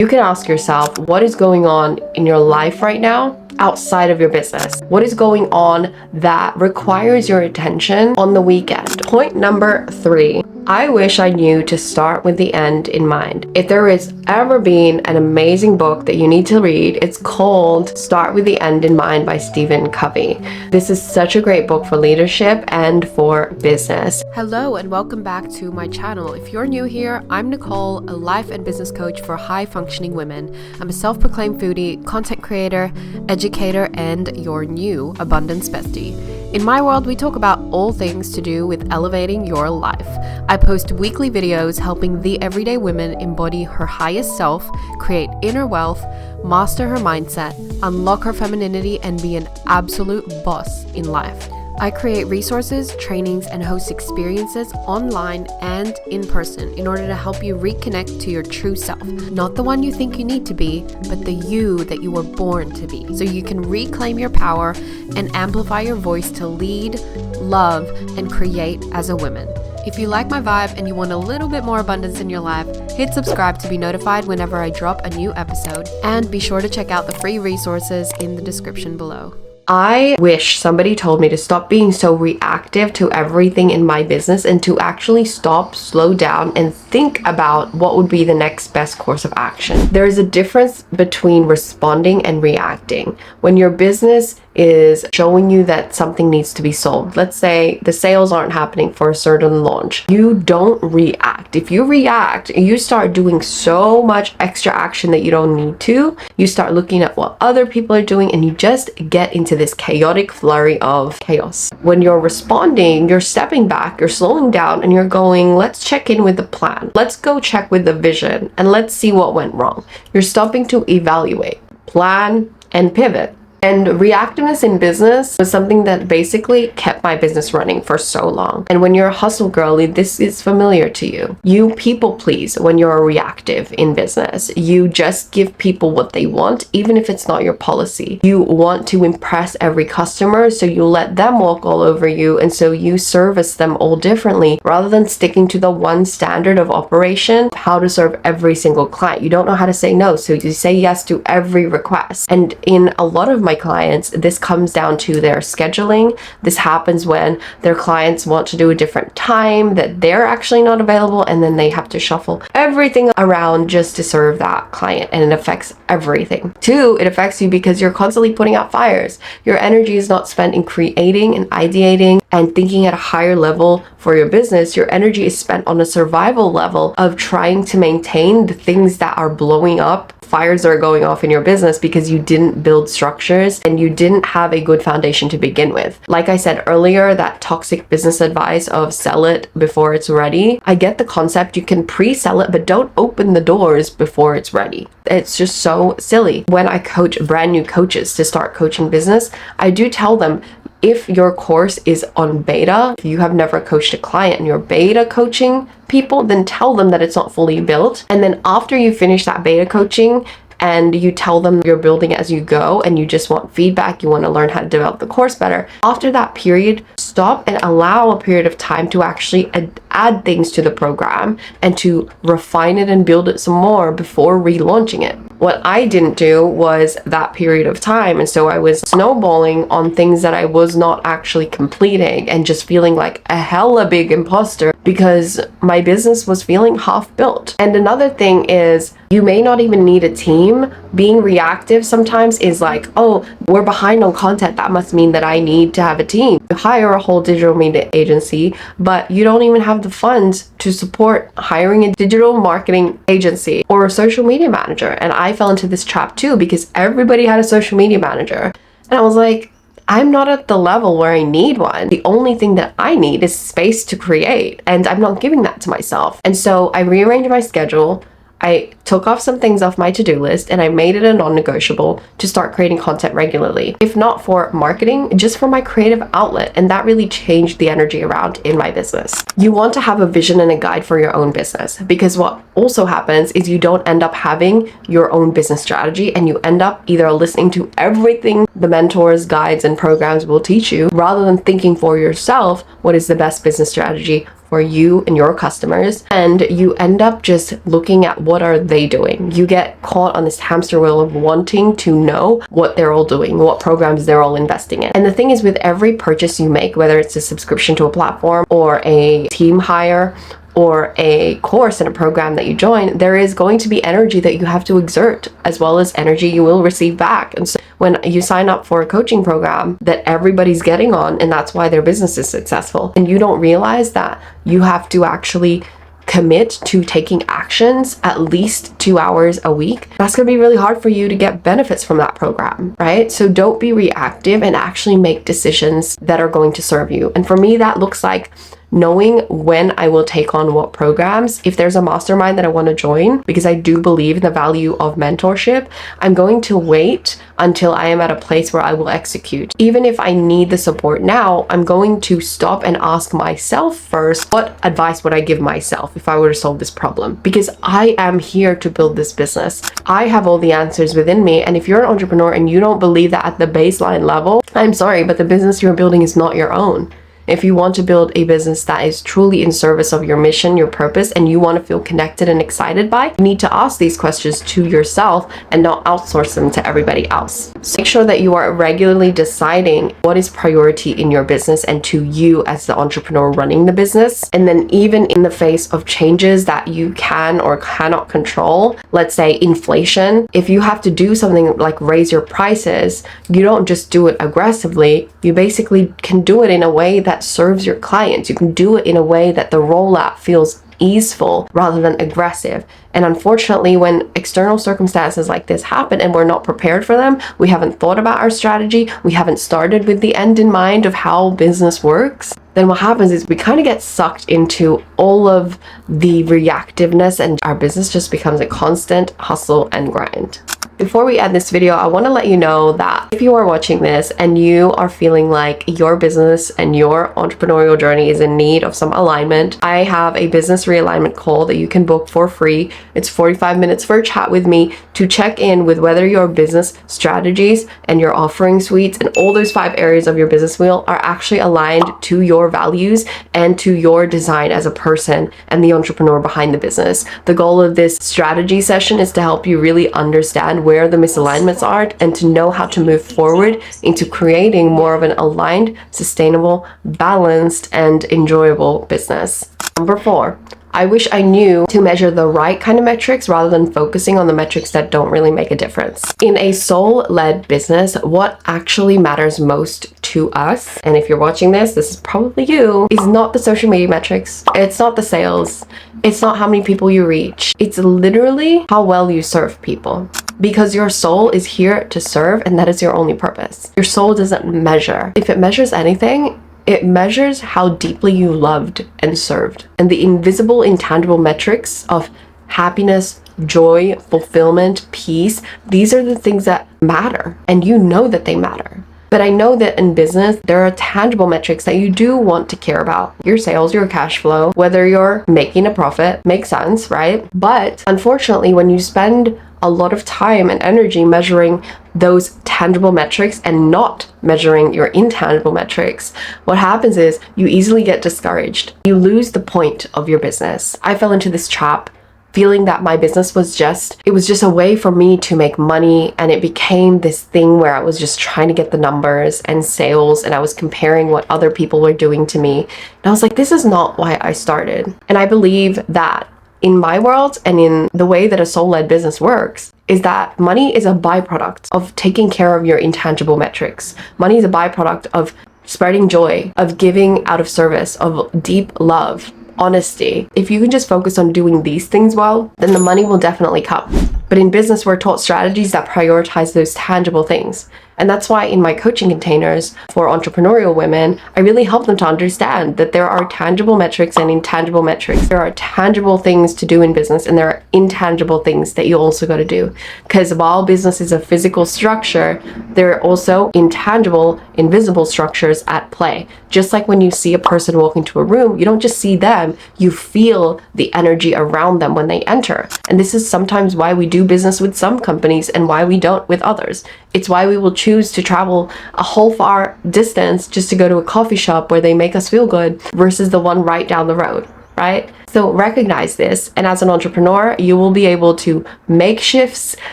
You can ask yourself, what is going on in your life right now outside of your business? What is going on that requires your attention on the weekend? Point number 3. I wish I knew to start with the end in mind. If there has ever been an amazing book that you need to read, it's called Start with the End in Mind by Stephen Covey. This is such a great book for leadership and for business. Hello and welcome back to my channel. If you're new here, I'm Nicole, a life and business coach for high-functioning women. I'm a self-proclaimed foodie, content creator, educator, and your new abundance bestie. In my world, we talk about all things to do with elevating your life. I post weekly videos helping the everyday woman embody her highest self, create inner wealth, master her mindset, unlock her femininity, and be an absolute boss in life. I create resources, trainings, and host experiences online and in person in order to help you reconnect to your true self. Not the one you think you need to be, but the you that you were born to be. So you can reclaim your power and amplify your voice to lead, love, and create as a woman. If you like my vibe and you want a little bit more abundance in your life, hit subscribe to be notified whenever I drop a new episode. And be sure to check out the free resources in the description below. I wish somebody told me to stop being so reactive to everything in my business and to actually stop, slow down, and think about what would be the next best course of action. There is a difference between responding and reacting. When your business is showing you that something needs to be sold, let's say the sales aren't happening for a certain launch, you don't react. If you react, you start doing so much extra action that you don't need to. You start looking at what other people are doing and you just get into this chaotic flurry of chaos. When you're responding, you're stepping back, you're slowing down, and you're going, let's check in with the plan. Let's go check with the vision and let's see what went wrong. You're stopping to evaluate, plan, and pivot. And reactiveness in business was something that basically kept my business running for so long. And when you're a hustle girly, this is familiar to you. You people please when you're reactive in business. You just give people what they want, even if it's not your policy. You want to impress every customer, so you let them walk all over you, and so you service them all differently rather than sticking to the one standard of operation, how to serve every single client. You don't know how to say no, so you say yes to every request. And in a lot of my clients, this comes down to their scheduling. This happens when their clients want to do a different time that they're actually not available, and then they have to shuffle everything around just to serve that client, and it affects everything. 2, it affects you because you're constantly putting out fires. Your energy is not spent in creating and ideating and thinking at a higher level for your business. Your energy is spent on a survival level of trying to maintain the things that are blowing up. Fires are going off in your business because you didn't build structures and you didn't have a good foundation to begin with. Like I said earlier, that toxic business advice of sell it before it's ready. I get the concept. You can pre-sell it, but don't open the doors before it's ready. It's just so silly. When I coach brand new coaches to start coaching business, I do tell them, if your course is on beta, if you have never coached a client and you're beta coaching people, then tell them that it's not fully built. And then after you finish that beta coaching and you tell them you're building as you go and you just want feedback, you want to learn how to develop the course better, after that period, stop and allow a period of time to actually add things to the program and to refine it and build it some more before relaunching it. What I didn't do was that period of time, and so I was snowballing on things that I was not actually completing and just feeling like a hella big imposter because my business was feeling half built. And another thing is, you may not even need a team. Being reactive sometimes is like, oh, we're behind on content, that must mean that I need to have a team. You hire a whole digital media agency, but you don't even have the funds to support hiring a digital marketing agency or a social media manager. And I fell into this trap too because everybody had a social media manager. And I was like, I'm not at the level where I need one. The only thing that I need is space to create, and I'm not giving that to myself. And so I rearranged my schedule. I took off some things off my to-do list and I made it a non-negotiable to start creating content regularly. If not for marketing, just for my creative outlet. And that really changed the energy around in my business. You want to have a vision and a guide for your own business, because what also happens is you don't end up having your own business strategy and you end up either listening to everything the mentors, guides, and programs will teach you rather than thinking for yourself what is the best business strategy for you and your customers, and you end up just looking at what are they doing. You get caught on this hamster wheel of wanting to know what they're all doing, what programs they're all investing in. And the thing is, with every purchase you make, whether it's a subscription to a platform or a team hire or a course in a program that you join, there is going to be energy that you have to exert, as well as energy you will receive back. And so when you sign up for a coaching program that everybody's getting on, and that's why their business is successful, and you don't realize that you have to actually commit to taking actions at least 2 hours a week, that's going to be really hard for you to get benefits from that program, right? So don't be reactive and actually make decisions that are going to serve you. And for me, that looks like knowing when I will take on what programs. If there's a mastermind that I want to join, because I do believe in the value of mentorship, I'm going to wait until I am at a place where I will execute. Even if I need the support now, I'm going to stop and ask myself first, what advice would I give myself if I were to solve this problem? Because I am here to build this business. I have all the answers within me. And if you're an entrepreneur and you don't believe that at the baseline level, I'm sorry, but the business you're building is not your own. If you want to build a business that is truly in service of your mission, your purpose, and you want to feel connected and excited by, you need to ask these questions to yourself and not outsource them to everybody else. So make sure that you are regularly deciding what is priority in your business and to you as the entrepreneur running the business. And then even in the face of changes that you can or cannot control, let's say inflation, if you have to do something like raise your prices, you don't just do it aggressively. You basically can do it in a way that serves your clients. You can do it in a way that the rollout feels easeful rather than aggressive. And unfortunately, when external circumstances like this happen and we're not prepared for them, we haven't thought about our strategy, we haven't started with the end in mind of how business works, then what happens is we kind of get sucked into all of the reactiveness and our business just becomes a constant hustle and grind. Before we end this video, I want to let you know that if you are watching this and you are feeling like your business and your entrepreneurial journey is in need of some alignment, I have a business realignment call that you can book for free. It's 45 minutes for a chat with me to check in with whether your business strategies and your offering suites and all those 5 areas of your business wheel are actually aligned to your values and to your design as a person and the entrepreneur behind the business. The goal of this strategy session is to help you really understand where the misalignments are and to know how to move forward into creating more of an aligned, sustainable, balanced, and enjoyable business. Number 4. I wish I knew to measure the right kind of metrics rather than focusing on the metrics that don't really make a difference. In a soul-led business, what actually matters most to us, and if you're watching this, this is probably you, is not the social media metrics. It's not the sales. It's not how many people you reach. It's literally how well you serve people. Because your soul is here to serve, and that is your only purpose. Your soul doesn't measure. If it measures anything, it measures how deeply you loved and served. And the invisible, intangible metrics of happiness, joy, fulfillment, peace, these are the things that matter. And you know that they matter. But I know that in business, there are tangible metrics that you do want to care about. Your sales, your cash flow, whether you're making a profit, makes sense, right? But unfortunately, when you spend a lot of time and energy measuring those tangible metrics and not measuring your intangible metrics, what happens is you easily get discouraged. You lose the point of your business. I fell into this trap, feeling that my business was just a way for me to make money, and it became this thing where I was just trying to get the numbers and sales, and I was comparing what other people were doing to me. And I was like, this is not why I started. And I believe that in my world and in the way that a soul-led business works is that money is a byproduct of taking care of your intangible metrics. Money is a byproduct of spreading joy, of giving out of service, of deep love, honesty. If you can just focus on doing these things well, then the money will definitely come. But in business, we're taught strategies that prioritize those tangible things. And that's why in my coaching containers for entrepreneurial women, I really help them to understand that there are tangible metrics and intangible metrics. There are tangible things to do in business, and there are intangible things that you also got to do. Because while business is a physical structure, there are also intangible, invisible structures at play. Just like when you see a person walk into a room, you don't just see them, you feel the energy around them when they enter. And this is sometimes why we do business with some companies and why we don't with others. It's why we will choose choose to travel a whole far distance just to go to a coffee shop where they make us feel good versus the one right down the road, right? So recognize this, and as an entrepreneur, you will be able to make shifts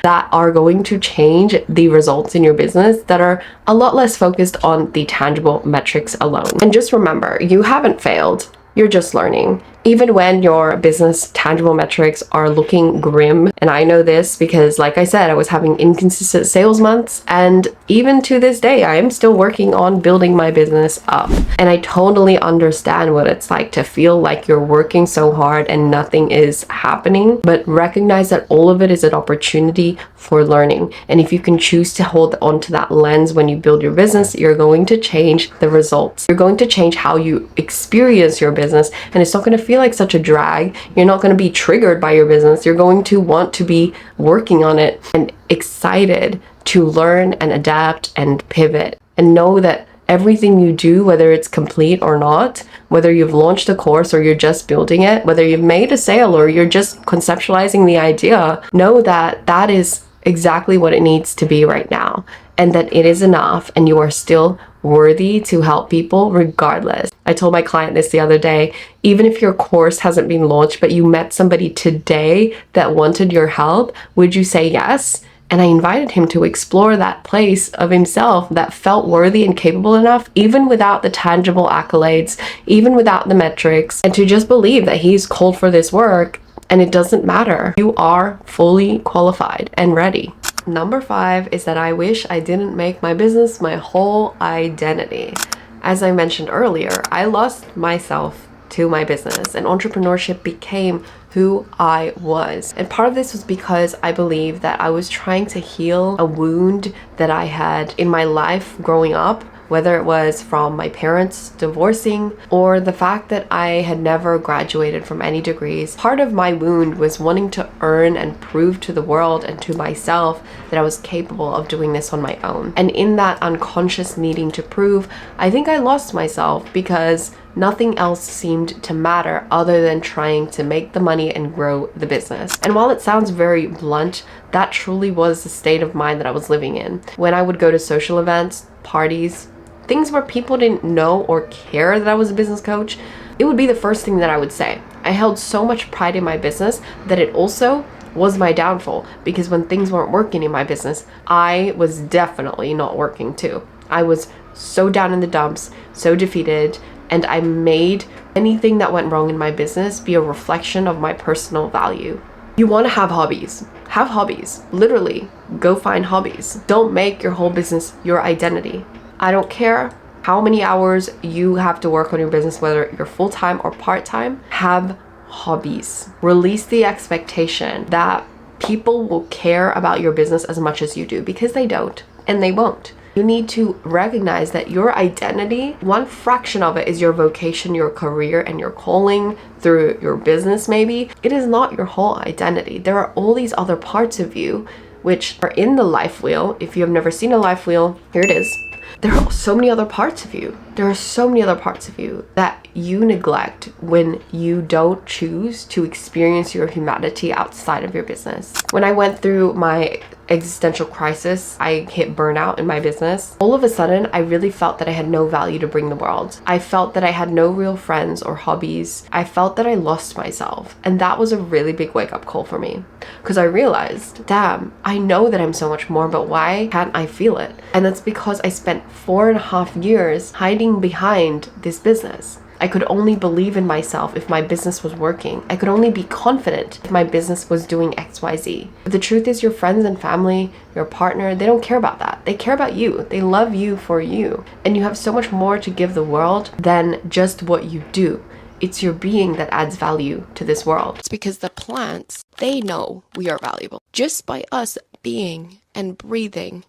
that are going to change the results in your business that are a lot less focused on the tangible metrics alone. And just remember, you haven't failed. You're just learning. Even when your business tangible metrics are looking grim, and I know this because, like I said, I was having inconsistent sales months, and even to this day, I am still working on building my business up. And I totally understand what it's like to feel like you're working so hard and nothing is happening, but recognize that all of it is an opportunity for learning. And if you can choose to hold on to that lens when you build your business, you're going to change the results. You're going to change how you experience your business, and it's not going to feel like such a drag. You're not going to be triggered by your business. You're going to want to be working on it and excited to learn and adapt and pivot, and know that everything you do, whether it's complete or not, whether you've launched a course or you're just building it, whether you've made a sale or you're just conceptualizing the idea, know that that is exactly what it needs to be right now, and that it is enough, and you are still worthy to help people regardless. I told my client this the other day, even if your course hasn't been launched, but you met somebody today that wanted your help, would you say yes? And I invited him to explore that place of himself that felt worthy and capable enough, even without the tangible accolades, even without the metrics, and to just believe that he's called for this work, and it doesn't matter. You are fully qualified and ready. Number 5 is that I wish I didn't make my business my whole identity. As I mentioned earlier, I lost myself to my business, and entrepreneurship became who I was. And part of this was because I believe that I was trying to heal a wound that I had in my life growing up, whether it was from my parents divorcing or the fact that I had never graduated from any degrees. Part of my wound was wanting to earn and prove to the world and to myself that I was capable of doing this on my own. And in that unconscious needing to prove, I think I lost myself because nothing else seemed to matter other than trying to make the money and grow the business. And while it sounds very blunt, that truly was the state of mind that I was living in. When I would go to social events, parties, things where people didn't know or care that I was a business coach, it would be the first thing that I would say. I held so much pride in my business that it also was my downfall, because when things weren't working in my business, I was definitely not working too. I was so down in the dumps, so defeated, and I made anything that went wrong in my business be a reflection of my personal value. You want to have hobbies. Have hobbies. Literally, go find hobbies. Don't make your whole business your identity. I don't care how many hours you have to work on your business, whether you're full-time or part-time, have hobbies. Release the expectation that people will care about your business as much as you do, because they don't, and they won't. You need to recognize that your identity, one fraction of it is your vocation, your career, and your calling through your business maybe. It is not your whole identity. There are all these other parts of you which are in the life wheel. If you have never seen a life wheel, here it is. There are so many other parts of you. There are so many other parts of you that you neglect when you don't choose to experience your humanity outside of your business. When I went through my existential crisis, I hit burnout in my business. All of a sudden, I really felt that I had no value to bring the world. I felt that I had no real friends or hobbies. I felt that I lost myself. And that was a really big wake-up call for me, because I realized, damn, I know that I'm so much more, but why can't I feel it? And that's because I spent 4.5 years hiding behind this business. I could only believe in myself if my business was working. I could only be confident if my business was doing XYZ. But the truth is, your friends and family, your partner, they don't care about that. They care about you. They love you for you. And you have so much more to give the world than just what you do. It's your being that adds value to this world. It's because the plants, they know we are valuable. Just by us being and breathing,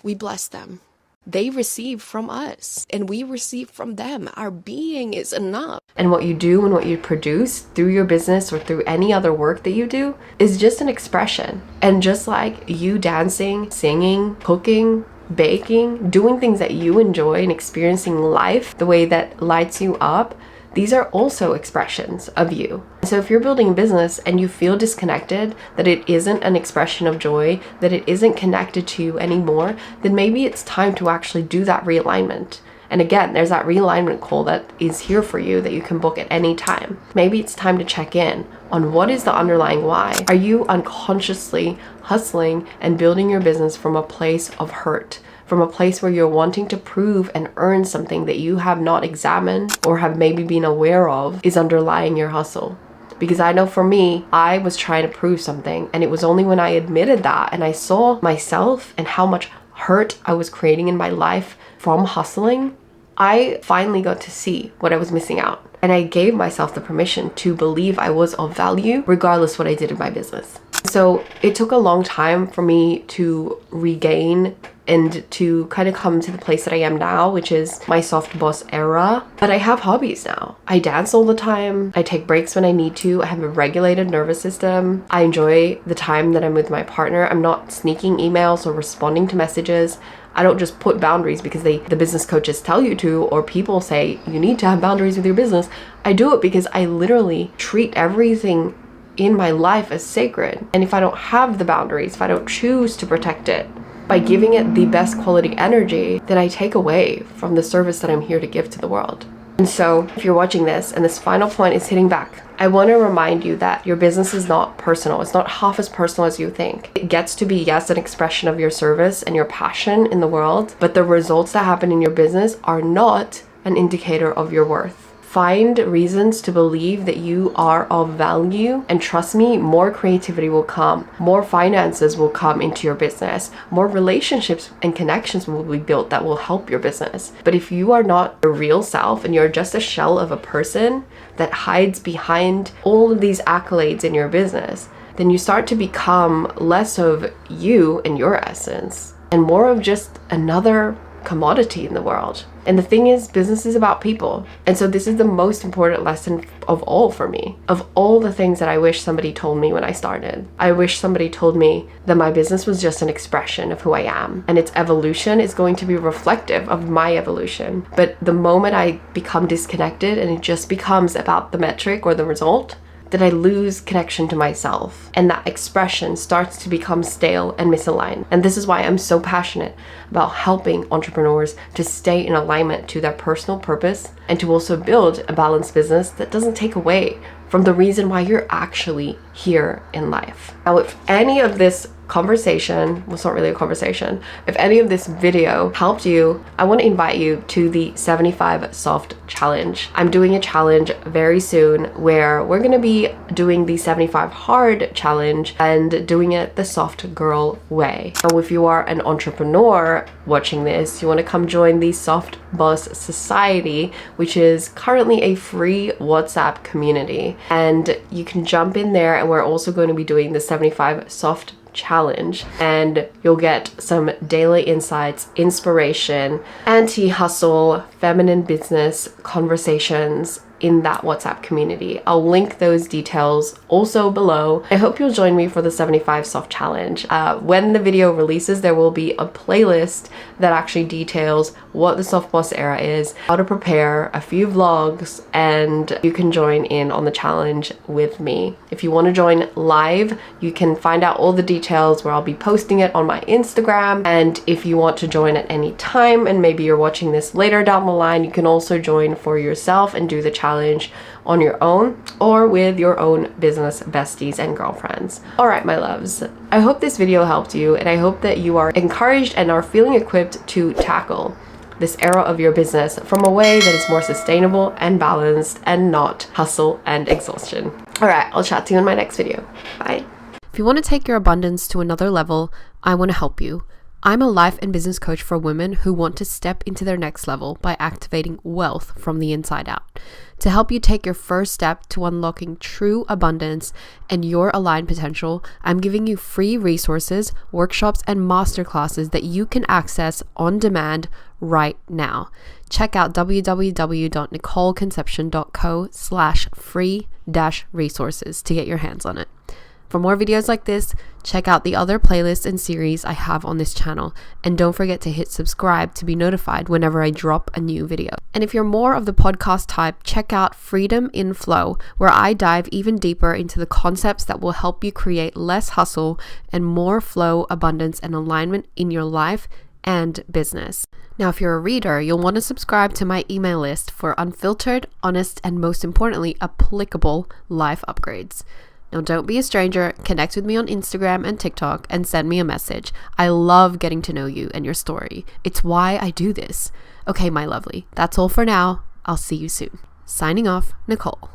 we bless them. They receive from us and we receive from them. Our being is enough. And what you do and what you produce through your business or through any other work that you do is just an expression. And just like you dancing, singing, cooking, baking, doing things that you enjoy and experiencing life the way that lights you up, these are also expressions of you. So if you're building a business and you feel disconnected, that it isn't an expression of joy, that it isn't connected to you anymore, then maybe it's time to actually do that realignment. And again, there's that realignment call that is here for you that you can book at any time. Maybe it's time to check in on what is the underlying why. Are you unconsciously hustling and building your business from a place of hurt? From a place where you're wanting to prove and earn something that you have not examined or have maybe been aware of is underlying your hustle? Because I know for me, I was trying to prove something, and it was only when I admitted that and I saw myself and how much hurt I was creating in my life from hustling, I finally got to see what I was missing out. And I gave myself the permission to believe I was of value regardless what I did in my business. So it took a long time for me to regain and to kind of come to the place that I am now, which is my soft boss era. But I have hobbies now. I dance all the time. I take breaks when I need to. I have a regulated nervous system. I enjoy the time that I'm with my partner. I'm not sneaking emails or responding to messages. I don't just put boundaries because the business coaches tell you to, or people say you need to have boundaries with your business. I do it because I literally treat everything in my life as sacred. And if I don't have the boundaries, if I don't choose to protect it by giving it the best quality energy, then I take away from the service that I'm here to give to the world. And so if you're watching this and this final point is hitting back, I want to remind you that your business is not personal. It's not half as personal as you think. It gets to be, yes, an expression of your service and your passion in the world, but the results that happen in your business are not an indicator of your worth. Find reasons to believe that you are of value, and trust me, more creativity will come, more finances will come into your business, more relationships and connections will be built that will help your business. But if you are not your real self and you're just a shell of a person that hides behind all of these accolades in your business, then you start to become less of you and your essence and more of just another commodity in the world. And the thing is, business is about people. And so this is the most important lesson of all for me. Of all the things that I wish somebody told me when I started, I wish somebody told me that my business was just an expression of who I am, and its evolution is going to be reflective of my evolution. But the moment I become disconnected and it just becomes about the metric or the result, that I lose connection to myself, and that expression starts to become stale and misaligned. And this is why I'm so passionate about helping entrepreneurs to stay in alignment to their personal purpose and to also build a balanced business that doesn't take away from the reason why you're actually here in life. Now, if any of this conversation, well, it's not really a conversation, if any of this video helped you, I want to invite you to the 75 Soft Challenge. I'm doing a challenge very soon where we're going to be doing the 75 Hard Challenge and doing it the soft girl way. So if you are an entrepreneur watching this, you want to come join the Soft Boss Society, which is currently a free WhatsApp community, and you can jump in there. And we're also going to be doing the 75 Soft Challenge, and you'll get some daily insights, inspiration, anti-hustle, feminine business conversations in that WhatsApp community. I'll link those details also below. I hope you'll join me for the 75 Soft Challenge. When the video releases, there will be a playlist that actually details what the Soft Boss Era is, how to prepare, a few vlogs, and you can join in on the challenge with me. If you want to join live, you can find out all the details where I'll be posting it on my Instagram. And if you want to join at any time, and maybe you're watching this later down the line, you can also join for yourself and do the challenge on your own or with your own business besties and girlfriends. All right, my loves, I hope this video helped you, and I hope that you are encouraged and are feeling equipped to tackle this era of your business from a way that is more sustainable and balanced and not hustle and exhaustion. All right, I'll chat to you in my next video. Bye. If you want to take your abundance to another level, I want to help you. I'm a life and business coach for women who want to step into their next level by activating wealth from the inside out. To help you take your first step to unlocking true abundance and your aligned potential, I'm giving you free resources, workshops, and masterclasses that you can access on demand right now. Check out www.nicoleconcepcion.co/free-resources to get your hands on it. For more videos like this, check out the other playlists and series I have on this channel, and don't forget to hit subscribe to be notified whenever I drop a new video. And if you're more of the podcast type, check out Freedom in Flow, where I dive even deeper into the concepts that will help you create less hustle and more flow, abundance, and alignment in your life and business. Now, if you're a reader, you'll want to subscribe to my email list for unfiltered, honest, and most importantly, applicable life upgrades. Now, don't be a stranger. Connect with me on Instagram and TikTok and send me a message. I love getting to know you and your story. It's why I do this. Okay, my lovely, that's all for now. I'll see you soon. Signing off, Nicole.